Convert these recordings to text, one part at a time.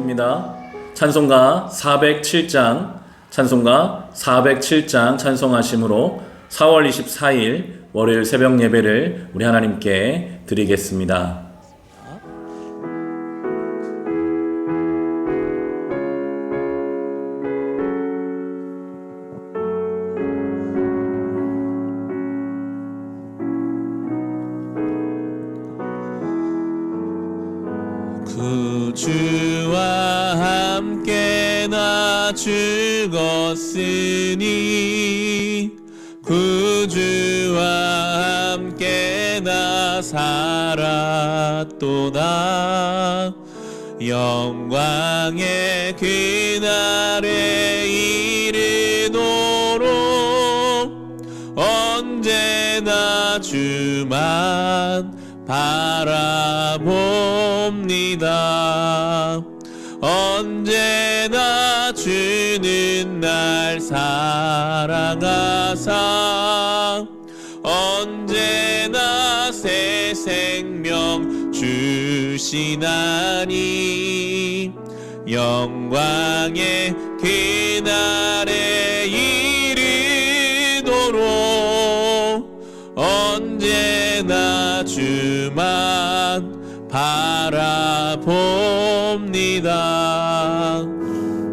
드립니다. 찬송가 407장 찬송하심으로 4월 24일 월요일 새벽 예배를 우리 하나님께 드리겠습니다. 구주와 함께 나 죽었으니 구주와 함께 나 살았도다. 영광의 그날에 이르도록 언제나 주만 바라봅니다. 언제나 주는 날 사랑하사 언제나 새 생명 주시나니 영광의 그날에 이르도록 언제나 주만 바라봅니다.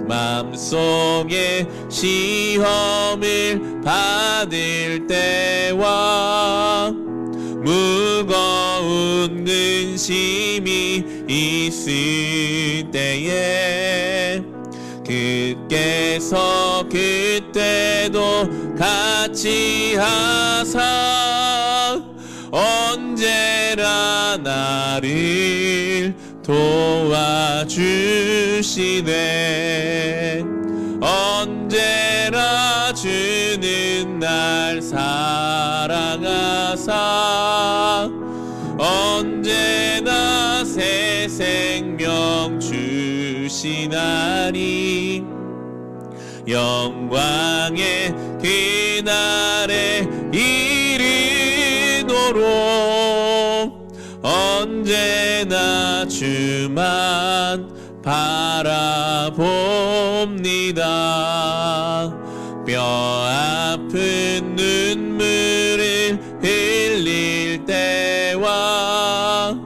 마음속에 시험을 받을 때와 무거운 근심이 있을 때에 그께서 그때도 같이 하사 언제나 나를 도와주시네. 언제나 주는 날 사랑하사 언제나 새 생명 주시나니 영광의 그날에 이르도록 언제나 주만 바라봅니다. 뼈 아픈 눈물을 흘릴 때와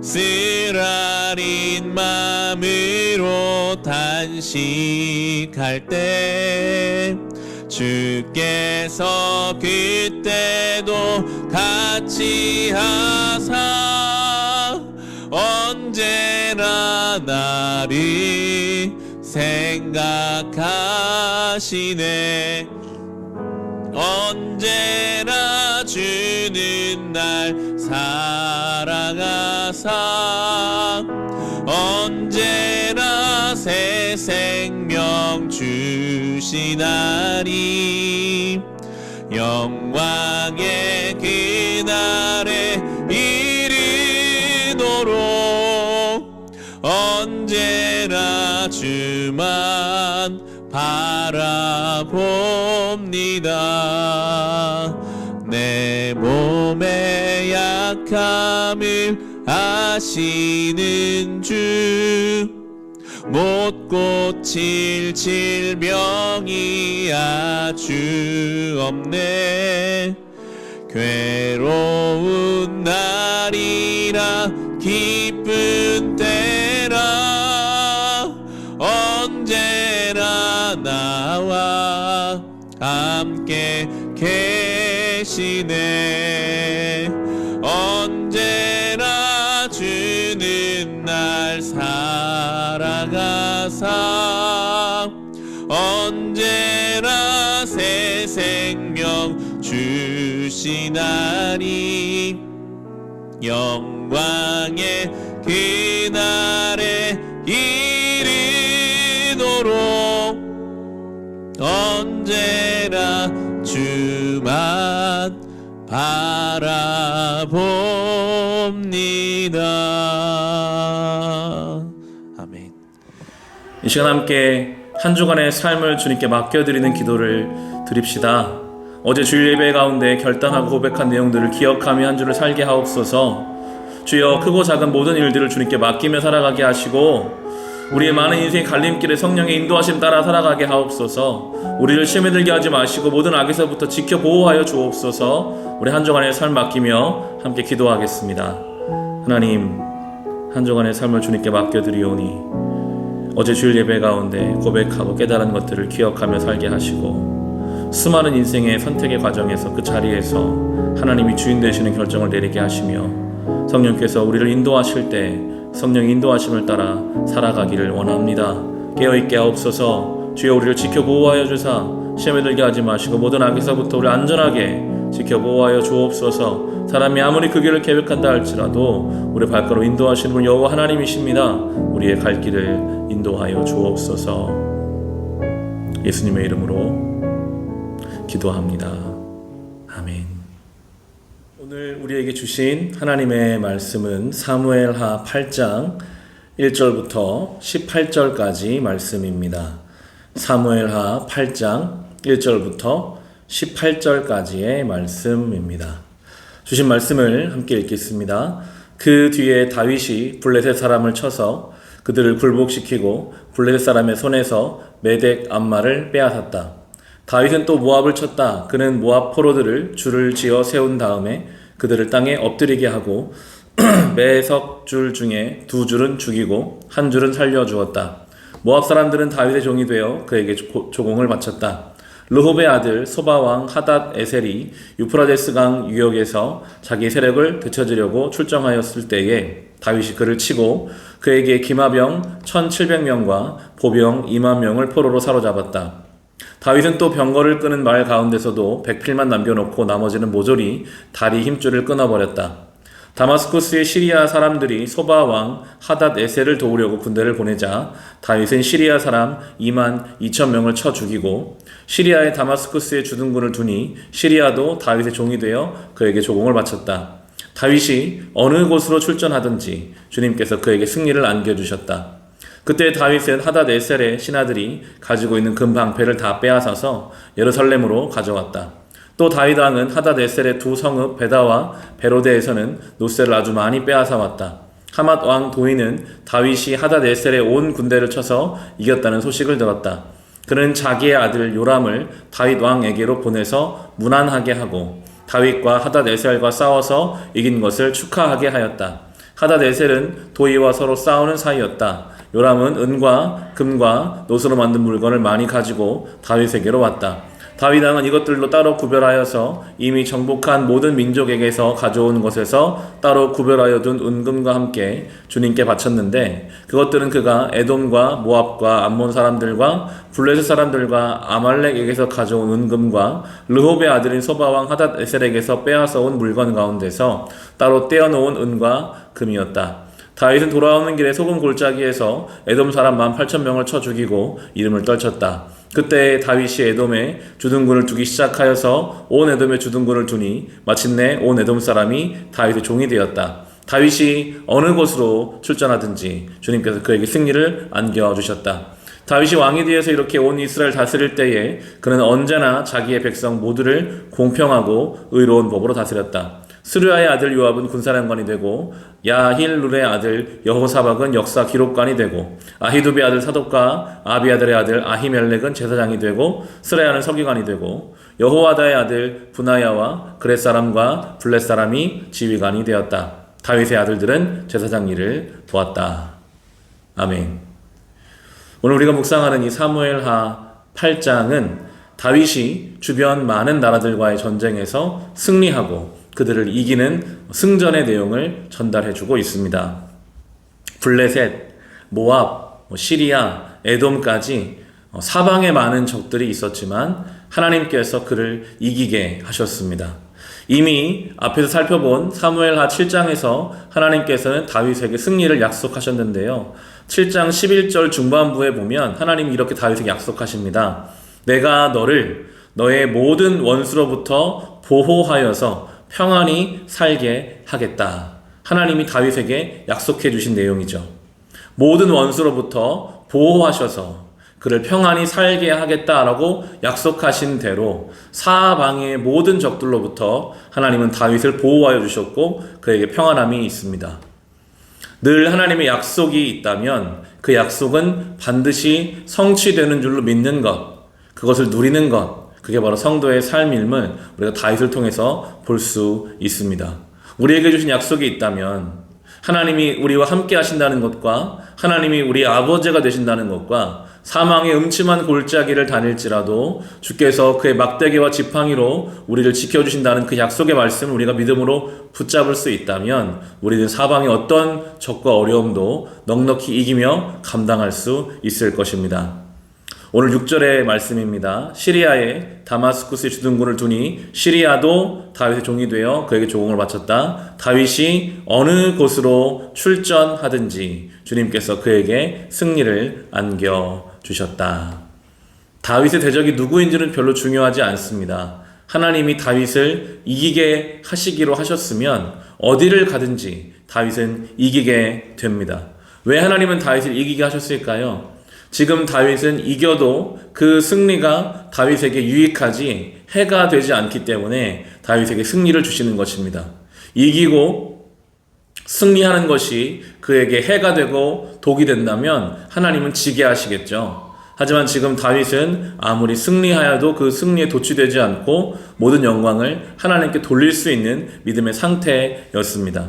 쓰라린 마음으로 단식할 때 주께서 그때도 같이 하사 언제나 나를 생각하시네. 언제나 주는 날 사랑하사 언제나 새 생명 주시나니 영광의 그날에 이르도록 언제나 주만 바라봅니다. 내 몸의 약함을 아시는 주 못 고칠 질병이 아주 없네. 괴로운 날이라 기쁜 때라 언제나 나와 함께 계시네. 언제나 주는 날 사랑하사 언제나 새 생명 주시나니 영광의 그날에 이르도록 언제나 주만 바라봅니다. 아멘. 이 시간 함께 한 주간의 삶을 주님께 맡겨드리는 기도를 드립시다. 어제 주일 예배 가운데 결단하고 고백한 내용들을 기억하며 한 주를 살게 하옵소서. 주여, 크고 작은 모든 일들을 주님께 맡기며 살아가게 하시고 우리의 많은 인생의 갈림길에 성령의 인도하심 따라 살아가게 하옵소서. 우리를 시험에 들게 하지 마시고 모든 악에서부터 지켜 보호하여 주옵소서. 우리 한 주간의 삶 맡기며 함께 기도하겠습니다. 하나님, 한 주간의 삶을 주님께 맡겨드리오니 어제 주일 예배 가운데 고백하고 깨달은 것들을 기억하며 살게 하시고 수많은 인생의 선택의 과정에서 그 자리에서 하나님이 주인 되시는 결정을 내리게 하시며 성령께서 우리를 인도하실 때 성령 인도하심을 따라 살아가기를 원합니다. 깨어있게 하옵소서. 주여 우리를 지켜 보호하여 주사 시험에 들게 하지 마시고 모든 악에서부터 우리를 안전하게 지켜 보호하여 주옵소서. 사람이 아무리 그 길을 계획한다 할지라도 우리 발걸음 인도하시는 분 여호와 하나님이십니다. 우리의 갈 길을 인도하여 주옵소서. 예수님의 이름으로 기도합니다. 아멘. 오늘 우리에게 주신 하나님의 말씀은 사무엘하 8장 1절부터 18절까지 말씀입니다. 사무엘하 8장 1절부터 18절까지의 말씀입니다. 주신 말씀을 함께 읽겠습니다. 그 뒤에 다윗이 블레셋 사람을 쳐서 그들을 굴복시키고 블레셋 사람의 손에서 메덱 암마를 빼앗았다. 다윗은 또 모압을 쳤다. 그는 모압 포로들을 줄을 지어 세운 다음에 그들을 땅에 엎드리게 하고 매석 줄 중에 2줄은 죽이고 1줄은 살려주었다. 모압 사람들은 다윗의 종이 되어 그에게 조공을 바쳤다. 르홉의 아들 소바왕 하닷 에셀이 유프라데스 강 유역에서 자기 세력을 되찾으려고 출정하였을 때에 다윗이 그를 치고 그에게 기마병 1700명과 보병 2만 명을 포로로 사로잡았다. 다윗은 또 병거를 끄는 말 가운데서도 백필만 남겨놓고 나머지는 모조리 다리 힘줄을 끊어버렸다. 다마스쿠스의 시리아 사람들이 소바 왕 하닷 에셀을 도우려고 군대를 보내자 다윗은 시리아 사람 2만 2천 명을 쳐 죽이고 시리아의 다마스쿠스에 주둔군을 두니 시리아도 다윗의 종이 되어 그에게 조공을 바쳤다. 다윗이 어느 곳으로 출전하든지 주님께서 그에게 승리를 안겨주셨다. 그때 다윗은 하닷 에셀의 신하들이 가지고 있는 금방패를 다 빼앗아서 예루살렘으로 가져왔다. 또 다윗 왕은 하닷 에셀의 2 성읍 베다와 베로데에서는 노새를 아주 많이 빼앗아 왔다. 하맛 왕 도인은 다윗이 하닷 에셀의 온 군대를 쳐서 이겼다는 소식을 들었다. 그는 자기의 아들 요람을 다윗 왕에게로 보내서 문안하게 하고 다윗과 하닷 에셀과 싸워서 이긴 것을 축하하게 하였다. 하닷 에셀은 도이와 서로 싸우는 사이였다. 요람은 은과 금과 노스로 만든 물건을 많이 가지고 다윗에게로 왔다. 다윗 왕은 이것들로 따로 구별하여서 이미 정복한 모든 민족에게서 가져온 것에서 따로 구별하여 둔 은금과 함께 주님께 바쳤는데 그것들은 그가 에돔과 모압과 암몬 사람들과 블레셋 사람들과 아말렉에게서 가져온 은금과 르홉의 아들인 소바왕 하닷 에셀에게서 빼앗아 온 물건 가운데서 따로 떼어놓은 은과 금이었다. 다윗은 돌아오는 길에 소금 골짜기에서 에돔 사람 18,000명을 쳐 죽이고 이름을 떨쳤다. 그때 다윗이 에돔에 주둔군을 두기 시작하여서 온 에돔에 주둔군을 두니 마침내 온 에돔 사람이 다윗의 종이 되었다. 다윗이 어느 곳으로 출전하든지 주님께서 그에게 승리를 안겨주셨다. 다윗이 왕이 되어서 이렇게 온 이스라엘 다스릴 때에 그는 언제나 자기의 백성 모두를 공평하고 의로운 법으로 다스렸다. 스루야의 아들 요압은 군사령관이 되고 야힐룰의 아들 여호사박은 역사 기록관이 되고 아히두베의 아들 사독과 아비아들의 아들 아히멜렉은 제사장이 되고 스레야는 서기관이 되고 여호와다의 아들 분하야와 그렛 사람과 블렛 사람이 지휘관이 되었다. 다윗의 아들들은 제사장 일을 도왔다. 아멘. 오늘 우리가 묵상하는 이 사무엘하 8장은 다윗이 주변 많은 나라들과의 전쟁에서 승리하고 그들을 이기는 승전의 내용을 전달해주고 있습니다. 블레셋, 모압, 시리아, 에돔까지 사방에 많은 적들이 있었지만 하나님께서 그를 이기게 하셨습니다. 이미 앞에서 살펴본 사무엘하 7장에서 하나님께서는 다윗에게 승리를 약속하셨는데요. 7장 11절 중반부에 보면 하나님이 이렇게 다윗에게 약속하십니다. 내가 너를 너의 모든 원수로부터 보호하여서 평안히 살게 하겠다. 하나님이 다윗에게 약속해 주신 내용이죠. 모든 원수로부터 보호하셔서 그를 평안히 살게 하겠다라고 약속하신 대로 사방의 모든 적들로부터 하나님은 다윗을 보호하여 주셨고 그에게 평안함이 있습니다. 늘 하나님의 약속이 있다면 그 약속은 반드시 성취되는 줄로 믿는 것, 그것을 누리는 것, 그게 바로 성도의 삶임을 우리가 다윗을 통해서 볼 수 있습니다. 우리에게 주신 약속이 있다면 하나님이 우리와 함께 하신다는 것과 하나님이 우리의 아버지가 되신다는 것과 사망의 음침한 골짜기를 다닐지라도 주께서 그의 막대기와 지팡이로 우리를 지켜주신다는 그 약속의 말씀을 우리가 믿음으로 붙잡을 수 있다면 우리는 사방의 어떤 적과 어려움도 넉넉히 이기며 감당할 수 있을 것입니다. 오늘 6절의 말씀입니다. 시리아에 다마스쿠스의 주둔군을 두니 시리아도 다윗의 종이 되어 그에게 조공을 바쳤다. 다윗이 어느 곳으로 출전하든지 주님께서 그에게 승리를 안겨주셨다. 다윗의 대적이 누구인지는 별로 중요하지 않습니다. 하나님이 다윗을 이기게 하시기로 하셨으면 어디를 가든지 다윗은 이기게 됩니다. 왜 하나님은 다윗을 이기게 하셨을까요? 지금 다윗은 이겨도 그 승리가 다윗에게 유익하지 해가 되지 않기 때문에 다윗에게 승리를 주시는 것입니다. 이기고 승리하는 것이 그에게 해가 되고 독이 된다면 하나님은 지게 하시겠죠. 하지만 지금 다윗은 아무리 승리하여도 그 승리에 도취되지 않고 모든 영광을 하나님께 돌릴 수 있는 믿음의 상태였습니다.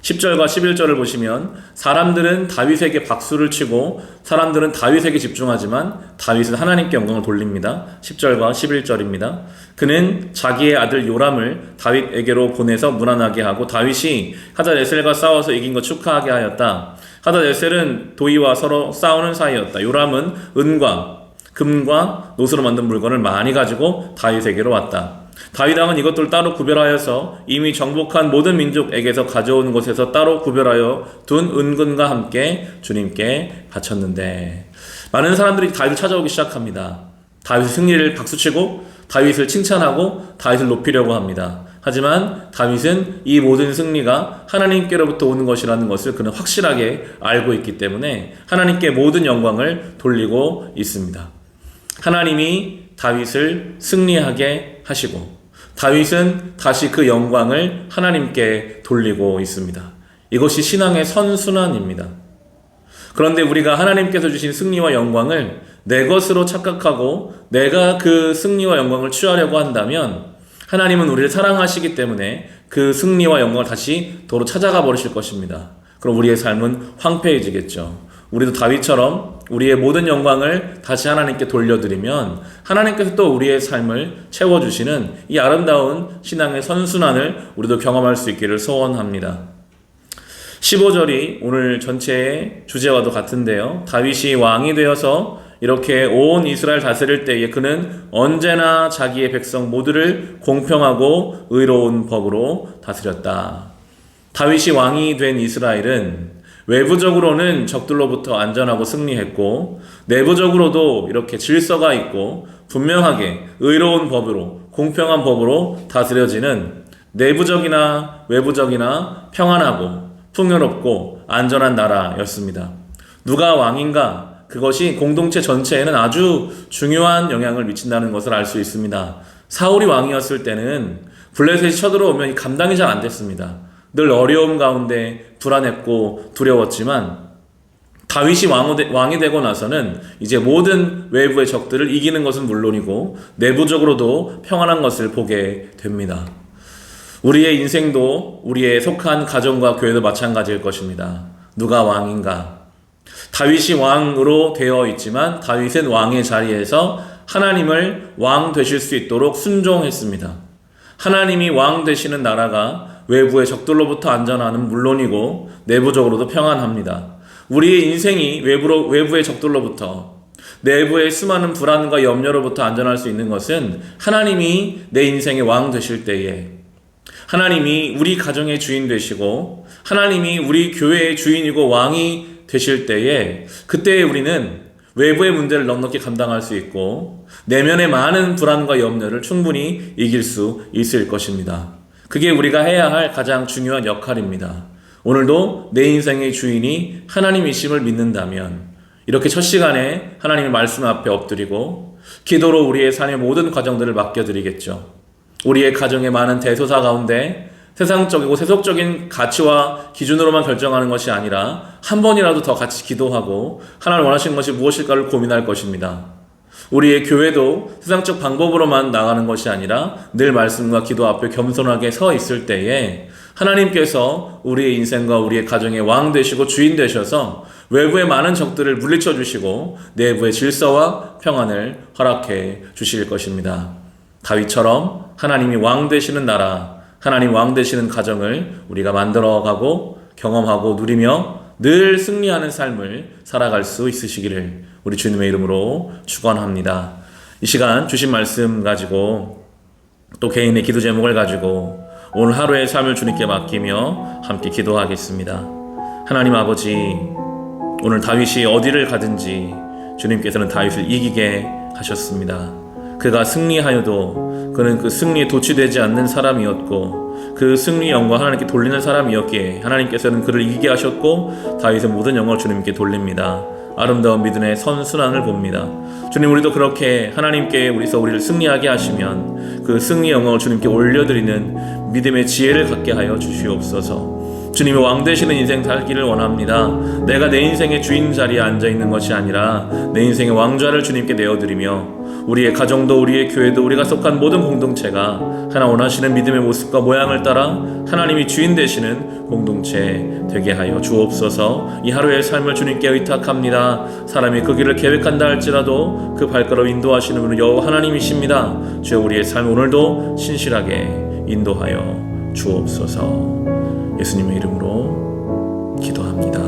10절과 11절을 보시면 사람들은 다윗에게 박수를 치고 사람들은 다윗에게 집중하지만 다윗은 하나님께 영광을 돌립니다. 10절과 11절입니다. 그는 자기의 아들 요람을 다윗에게로 보내서 무난하게 하고 다윗이 하다네셀과 싸워서 이긴 것 축하하게 하였다. 하다네셀은 도의와 서로 싸우는 사이였다. 요람은 은과 금과 노스로 만든 물건을 많이 가지고 다윗에게로 왔다. 다윗 왕은 이것들을 따로 구별하여서 이미 정복한 모든 민족에게서 가져온 곳에서 따로 구별하여 둔 은근과 함께 주님께 바쳤는데 많은 사람들이 다윗을 찾아오기 시작합니다. 다윗의 승리를 박수치고 다윗을 칭찬하고 다윗을 높이려고 합니다. 하지만 다윗은 이 모든 승리가 하나님께로부터 오는 것이라는 것을 그는 확실하게 알고 있기 때문에 하나님께 모든 영광을 돌리고 있습니다. 하나님이 다윗을 승리하게 하시고 다윗은 다시 그 영광을 하나님께 돌리고 있습니다. 이것이 신앙의 선순환입니다. 그런데 우리가 하나님께서 주신 승리와 영광을 내 것으로 착각하고 내가 그 승리와 영광을 취하려고 한다면 하나님은 우리를 사랑하시기 때문에 그 승리와 영광을 다시 도로 찾아가 버리실 것입니다. 그럼 우리의 삶은 황폐해지겠죠. 우리도 다윗처럼 우리의 모든 영광을 다시 하나님께 돌려드리면 하나님께서 또 우리의 삶을 채워주시는 이 아름다운 신앙의 선순환을 우리도 경험할 수 있기를 소원합니다. 15절이 오늘 전체의 주제와도 같은데요. 다윗이 왕이 되어서 이렇게 온 이스라엘 다스릴 때에 그는 언제나 자기의 백성 모두를 공평하고 의로운 법으로 다스렸다. 다윗이 왕이 된 이스라엘은 외부적으로는 적들로부터 안전하고 승리했고 내부적으로도 이렇게 질서가 있고 분명하게 의로운 법으로 공평한 법으로 다스려지는 내부적이나 외부적이나 평안하고 풍요롭고 안전한 나라였습니다. 누가 왕인가? 그것이 공동체 전체에는 아주 중요한 영향을 미친다는 것을 알 수 있습니다. 사울이 왕이었을 때는 블레셋이 쳐들어오면 감당이 잘 안 됐습니다. 늘 어려움 가운데 불안했고 두려웠지만 다윗이 왕이 되고 나서는 이제 모든 외부의 적들을 이기는 것은 물론이고 내부적으로도 평안한 것을 보게 됩니다. 우리의 인생도 우리의 속한 가정과 교회도 마찬가지일 것입니다. 누가 왕인가? 다윗이 왕으로 되어 있지만 다윗은 왕의 자리에서 하나님을 왕 되실 수 있도록 순종했습니다. 하나님이 왕 되시는 나라가 외부의 적들로부터 안전함은 물론이고 내부적으로도 평안합니다. 우리의 인생이 외부의 적들로부터 내부의 수많은 불안과 염려로부터 안전할 수 있는 것은 하나님이 내 인생의 왕 되실 때에 하나님이 우리 가정의 주인 되시고 하나님이 우리 교회의 주인이고 왕이 되실 때에 그때에 우리는 외부의 문제를 넉넉히 감당할 수 있고 내면의 많은 불안과 염려를 충분히 이길 수 있을 것입니다. 그게 우리가 해야 할 가장 중요한 역할입니다. 오늘도 내 인생의 주인이 하나님이심을 믿는다면 이렇게 첫 시간에 하나님의 말씀 앞에 엎드리고 기도로 우리의 삶의 모든 과정들을 맡겨드리겠죠. 우리의 가정의 많은 대소사 가운데 세상적이고 세속적인 가치와 기준으로만 결정하는 것이 아니라 한 번이라도 더 같이 기도하고 하나님 원하시는 것이 무엇일까를 고민할 것입니다. 우리의 교회도 세상적 방법으로만 나가는 것이 아니라 늘 말씀과 기도 앞에 겸손하게 서 있을 때에 하나님께서 우리의 인생과 우리의 가정의 왕 되시고 주인 되셔서 외부의 많은 적들을 물리쳐 주시고 내부의 질서와 평안을 허락해 주실 것입니다. 다윗처럼 하나님이 왕 되시는 나라, 하나님 왕 되시는 가정을 우리가 만들어가고 경험하고 누리며 늘 승리하는 삶을 살아갈 수 있으시기를 우리 주님의 이름으로 축원합니다. 이 시간 주신 말씀 가지고 또 개인의 기도 제목을 가지고 오늘 하루의 삶을 주님께 맡기며 함께 기도하겠습니다. 하나님 아버지, 오늘 다윗이 어디를 가든지 주님께서는 다윗을 이기게 하셨습니다. 그가 승리하여도 그는 그 승리에 도취되지 않는 사람이었고 그 승리의 영광 하나님께 돌리는 사람이었기에 하나님께서는 그를 이기게 하셨고 다윗의 모든 영광을 주님께 돌립니다. 아름다운 믿음의 선순환을 봅니다. 주님, 우리도 그렇게 하나님께 우리를 승리하게 하시면 그 승리의 영광을 주님께 올려드리는 믿음의 지혜를 갖게 하여 주시옵소서. 주님이 왕 되시는 인생 살기를 원합니다. 내가 내 인생의 주인 자리에 앉아있는 것이 아니라 내 인생의 왕좌를 주님께 내어드리며 우리의 가정도 우리의 교회도 우리가 속한 모든 공동체가 하나 원하시는 믿음의 모습과 모양을 따라 하나님이 주인 되시는 공동체 되게 하여 주옵소서. 이 하루의 삶을 주님께 의탁합니다. 사람이 그 길을 계획한다 할지라도 그 발걸음 인도하시는 분은 여호와 하나님이십니다. 주여, 우리의 삶 오늘도 신실하게 인도하여 주옵소서. 예수님의 이름으로 기도합니다.